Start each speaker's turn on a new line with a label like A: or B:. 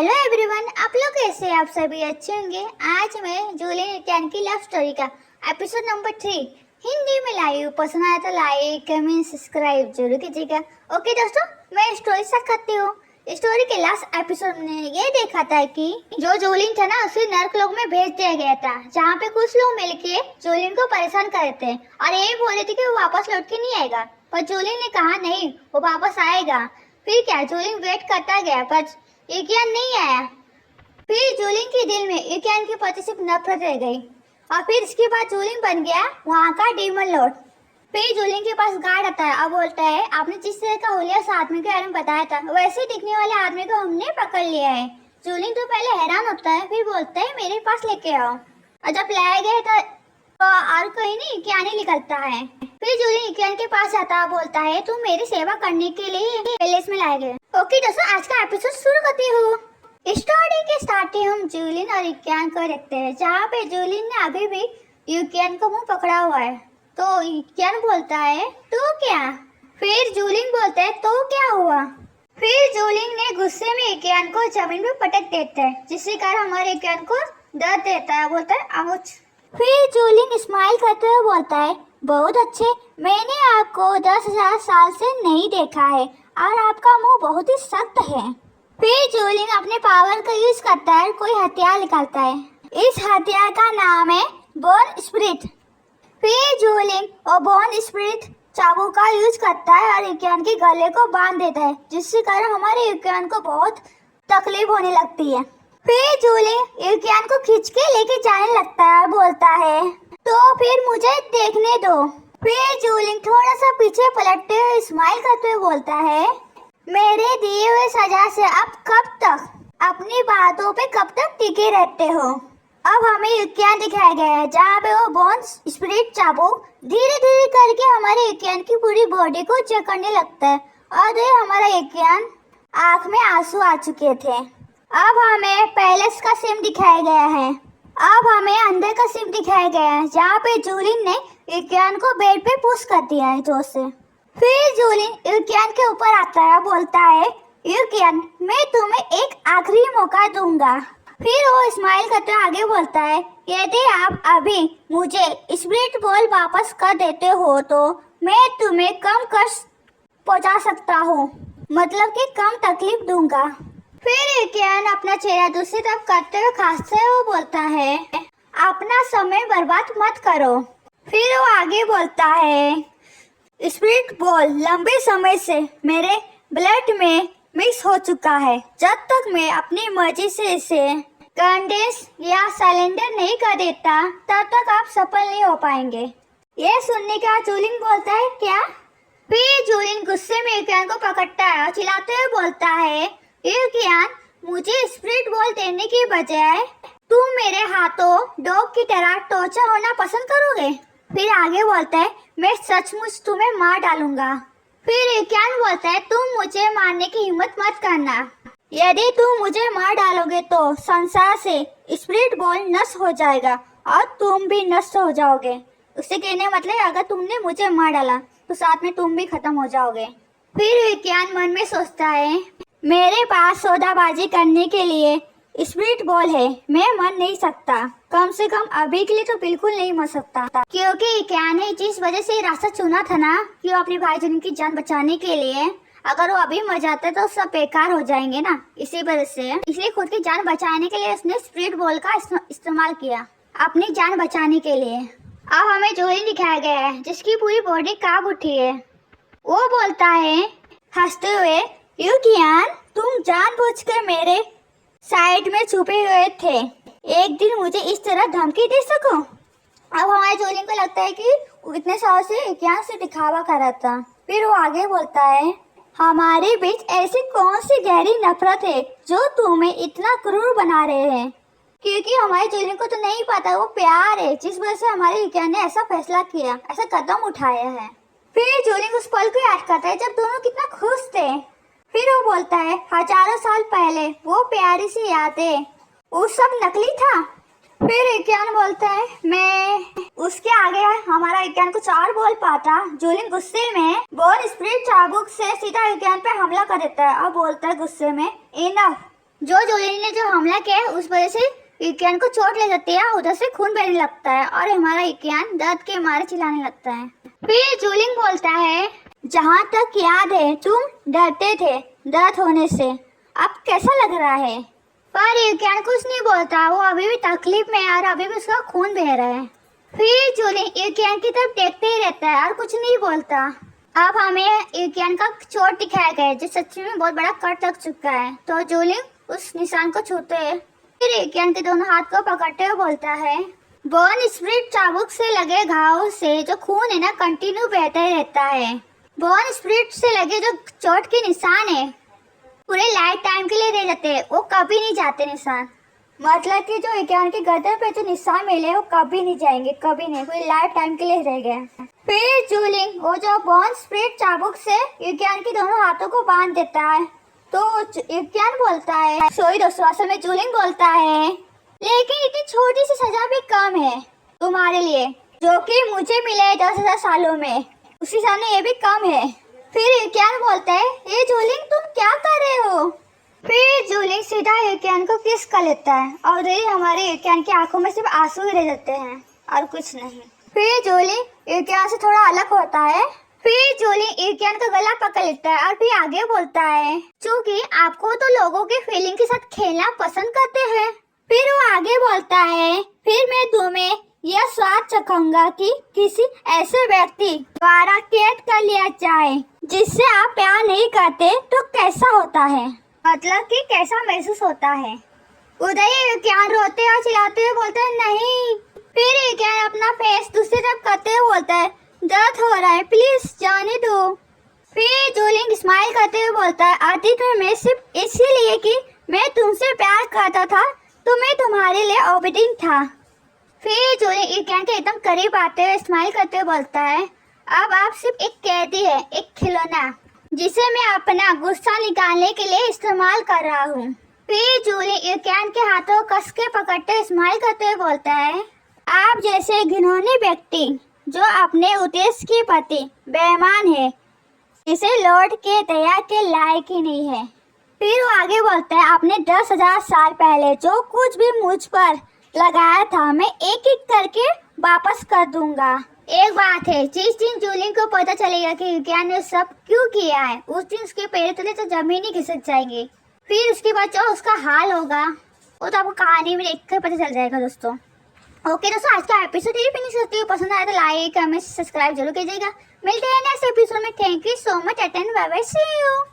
A: Hello everyone, आप लोग कैसे हैं? आप सभी अच्छे होंगे। आज मैं जूलियन इत्यान की लव स्टोरी का एपिसोड नंबर 3 हिंदी में लाई हूँ। पसंद आया तो लाइक कमेंट सब्सक्राइब जरूर कीजिएगा। ओके दोस्तों, मैं स्टोरी स्टार्ट करती हूँ। स्टोरी के लास्ट एपिसोड में ये देखा था कि जो जूलियन था ना, उसे नर्क लोक में भेज दिया गया था, जहाँ पे कुछ लोग मिलके जूलियन को परेशान कर रहे थे और यही बोल रहे थे कि वो वापस लौट के नहीं आएगा। पर जूलियन ने कहा नहीं, वो वापस आएगा। फिर क्या, जूलियन वेट करता गया पर इक्यान नहीं आया। फिर जूलियन के दिल में इक्यान के प्रति सिर्फ नफरत रह गई और फिर इसके बाद जूलियन बन गया वहाँ का डीमन लॉर्ड। फिर जूलियन के पास गार्ड आता है और बोलता है, आपने जिस तरह का हुलिया उस आदमी के बारे में बताया था, वैसे दिखने वाले आदमी को हमने पकड़ लिया है। जूलियन तो पहले हैरान होता है, फिर बोलता है मेरे पास लेके आओ। और जब लाया गया था तो और कहीं नहीं इक्यान ही निकलता है। फिर जूलियन इक्यान के पास आता है, बोलता है तुम मेरी सेवा करने के लिए पैलेस में लाए गए। ओके दोस्तों, आज का एपिसोड शुरू करती हूँ। स्टोरी के स्टार्टिंग हम जूलियन और इक्यान को देखते हैं, जहाँ पे जूलियन ने अभी भी इक्यान को मुंह पकड़ा हुआ है। तो इक्यान बोलता है तो क्या? फिर जूलियन बोलता है तो क्या हुआ? फिर जूलियन ने गुस्से में इक्यान को जमीन पे पटक देता है, जिससे कारण हमारे इक्यान को दर्द देता है, बोलता है आउच। फिर जूलियन स्माइल करते हुए बोलता है बहुत अच्छे, मैंने आपको 10,000 साल से नहीं देखा है और आपका मुंह बहुत ही सख्त है। फिर जूलियन अपने पावर का यूज करता है, कोई हथियार निकालता है। इस हथियार का नाम है बोन स्पिरिट। फिर जूलियन और बोन स्पिरिट चाबुक का यूज करता है और इक्यान के गले को बांध देता है, जिससे कारण हमारे इक्यान को बहुत तकलीफ होने लगती है। फिर जूलियन इक्यान को खींच के लेके जाने लगता है और बोलता है तो फिर मुझे देखने दो। फिर जूलियन थोड़ा सा पीछे पलटते हुए स्माइल करते हुए बोलता है मेरे दिए हुए सजा से अब कब तक अपनी बातों पे कब तक टिके रहते हो? अब हमें इक्यान दिखाया गया है, जहाँ पे वो बोन स्पिरिट चाबुक धीरे धीरे करके हमारे इक्यान की पूरी बॉडी को चेक करने लगता है और हमारा इक्यान आँख में आंसू आ चुके थे। अब हमें पैलेस का सीन दिखाया गया है। अब हमें अंदर का सीन दिखाया गया है, जहाँ पे जूलियन ने इक्यान को बेड पे पुश कर दिया है जोर से। फिर जूलियन इक्यान के ऊपर आता है, बोलता है इक्यान मैं तुम्हें एक आखिरी मौका दूंगा। फिर वो स्माइल करते हुए आगे बोलता है यदि आप अभी मुझे स्पिरिट बॉल वापस कर देते हो तो मैं तुम्हें कम कष्ट पहुंचा सकता हूँ, मतलब कि कम तकलीफ दूंगा। फिर इक्यान अपना चेहरा दूसरी तरफ करते हुए खांसते हुए बोलता है अपना समय बर्बाद मत करो। फिर वो आगे बोलता है स्पिरिट बॉल लंबे समय से मेरे ब्लड में मिक्स हो चुका है, जब तक मैं अपनी मर्जी से इसे कंडेंस या सिलेंडर नहीं कर देता तब तक आप सफल नहीं हो पाएंगे। ये सुनने के बाद जूलियन बोलता है क्या? फिर जूलियन गुस्से में इक्यान को पकड़ता है और चिल्लाते हुए बोलता है इक्यान मुझे स्पिरिट बॉल देने की बजाय तुम मेरे हाथों डॉग की तरह टॉर्चर होना पसंद करोगे? फिर आगे बोलता है मैं सचमुच तुम्हें मार डालूंगा। फिर इक्यान बोलता है तुम मुझे मारने की हिम्मत मत करना, यदि तुम मुझे मार डालोगे तो संसार से स्पिरिट बॉल नष्ट हो जाएगा और तुम भी नष्ट हो जाओगे। उससे कहने मतलब अगर तुमने मुझे मार डाला तो साथ में तुम भी खत्म हो जाओगे। फिर इक्यान मन में सोचता है मेरे पास सौदाबाजी करने के लिए स्पिरिट बॉल है, मैं मर नहीं सकता, कम से कम अभी के लिए तो बिल्कुल नहीं मर सकता, क्योंकि इक्यान ने जिस वजह से रास्ता चुना था ना कि वो अपने भाई जन की जान बचाने के लिए, अगर वो अभी मर जाते तो सब बेकार हो जाएंगे ना, इसी वजह से इसलिए खुद की जान बचाने के लिए उसने स्पिरिट बॉल का इस्तेमाल किया अपनी जान बचाने के लिए। अब हमें जूलियन दिखाया गया है जिसकी पूरी बॉडी कांप उठी है। वो बोलता है हंसते हुए इक्यान तुम जानबूझकर मेरे साइड में छुपे हुए थे, एक दिन मुझे इस तरह धमकी दे सको? अब हमारे जूलियन को लगता है कि इतने साल से इक्यान से दिखावा कर रहा था। फिर वो आगे बोलता है हमारे बीच ऐसी कौन सी गहरी नफरत है जो तुम्हें इतना क्रूर बना रहे हैं? क्योंकि हमारे जूलियन को तो नहीं पता वो प्यार है, जिस वजह से हमारे इक्यान ने ऐसा फैसला किया, ऐसा कदम उठाया है। फिर जूलियन उस पल को याद करता है जब दोनों कितना खुश थे। फिर वो बोलता है हजारों साल पहले वो प्यारी सी यादें, वो सब नकली था। फिर इक्यान बोलता है मैं उसके आगे हमारा इक्यान कुछ और बोल पाता। जूलियन गुस्से में बोन स्पिरिट चाबुक से सीधा इक्यान पे हमला कर देता है और बोलता है गुस्से में इनफ, जो जोलिन ने जो हमला किया है उस वजह से युकियान को चोट लग जाती है, उधर से खून बहने लगता है और हमारा युकियान दर्द के मारे चिल्लाने लगता है। फिर जोलिन बोलता है, जहाँ तक याद है तुम डरते थे दर्द होने से, अब कैसा लग रहा है? पर युकियान कुछ नहीं बोलता, वो अभी भी तकलीफ में है और अभी भी उसका खून बह रहा है। फिर जोलिन युकियान की तरफ देखते ही रहता है और कुछ नहीं बोलता। अब हमें युकियान का चोट दिखाया गया है जो सच्ची में बहुत बड़ा कट लग चुका है। तो जोलिन उस निशान को छूते हैं, फिर युकियान के दोनों हाथ को पकड़ते हुए बोलता है, बर्न स्पिरिट चाबुक से लगे घाव से जो खून है ना कंटिन्यू बहता ही रहता है। बर्न स्पिरिट से लगे जो चोट के निशान है पूरे लाइफ टाइम के लिए रह जाते हैं, वो कभी नहीं जाते निशान। मतलब कि जो युकियान की गर्दन पे जो निशान मिले वो कभी नहीं जाएंगे, कभी नहीं, पूरे लाइफ टाइम के लिए रह गए। फिर जोलिन वो जो बर्न स्पिरिट चाबुक से युकियान के दोनों हाथों को बांध देता है। तो युकियान बोलता है, सॉरी दोस्तों, असल में जोलिन बोलता है, लेकिन इतनी छोटी सी सजा भी कम है तुम्हारे लिए, जो कि मुझे मिले 10,000 सालों में, उसी सामने ये भी कम है। फिर युकियान बोलता है, ये जोलिन तुम क्या कर रहे हो? फिर जोलिन सीधा युकियान को किस कर लेता है और ये हमारे युकियान की आंखों में सिर्फ आंसू ही रह जाते हैं और कुछ नहीं। फिर जोलिन युकियान से थोड़ा अलग होता है। फिर जोलिन युकियान का गला पकड़ लेता है और फिर आगे बोलता है, क्योंकि आपको तो लोगों के फीलिंग के साथ खेलना पसंद करते हैं। फिर वो आगे बोलता है, फिर मैं तुम्हें यह स्वाद चखूंगा कि किसी ऐसे व्यक्ति द्वारा कैद कर लिया जाए जिससे आप प्यार नहीं करते तो कैसा होता है, मतलब कि कैसा महसूस होता है। उदय युकियान रोते और चिल्लाते हुए बोलते हैं, नहीं। फिर युकियान अपना फेस दूसरी तरफ करते हुए बोलता है, दर्द हो रहा है, प्लीज जाने दो। फिर जोलिन स्माइल करते हुए बोलता है, अतीत में मैं सिर्फ इसीलिए कि मैं तुमसे प्यार करता था तो मैं तुम्हारे लिए ओबिडिंग था। फिर जोलिन युकियान के एकदम करीब आते हुए स्माइल करते हुए बोलता है, अब आप सिर्फ एक कैदी है, एक खिलौना जिसे मैं अपना गुस्सा निकालने के लिए इस्तेमाल कर रहा हूँ। फिर जोलिन युकियान के हाथों कस के पकड़ते स्माइल करते हुए बोलता है, आप जैसे घिनौने व्यक्ति जो अपने उद्देश्य के प्रति बेईमान है, इसे लौट के दया के लायक ही नहीं है। फिर वो आगे बोलता है, आपने 10,000 साल पहले जो कुछ भी मुझ पर लगाया था मैं एक एक करके वापस कर दूंगा। एक बात है, जिस दिन जोलिन को पता चलेगा कि युकियान ने सब क्यों किया है, उस दिन उसके पैर तले तो जमीन ही खिसक जाएगी। फिर उसके बाद जो उसका हाल होगा वो तो आपको कहानी में देखकर पता चल जाएगा दोस्तों। ओके दोस्तों, आज का एपिसोड यही फिनिश करती हूँ। पसंद आया तो लाइक कमेंट सब्सक्राइब जरूर कीजिएगा। मिलते हैं नेक्स्ट एपिसोड में। Thank you so much and bye bye, see you.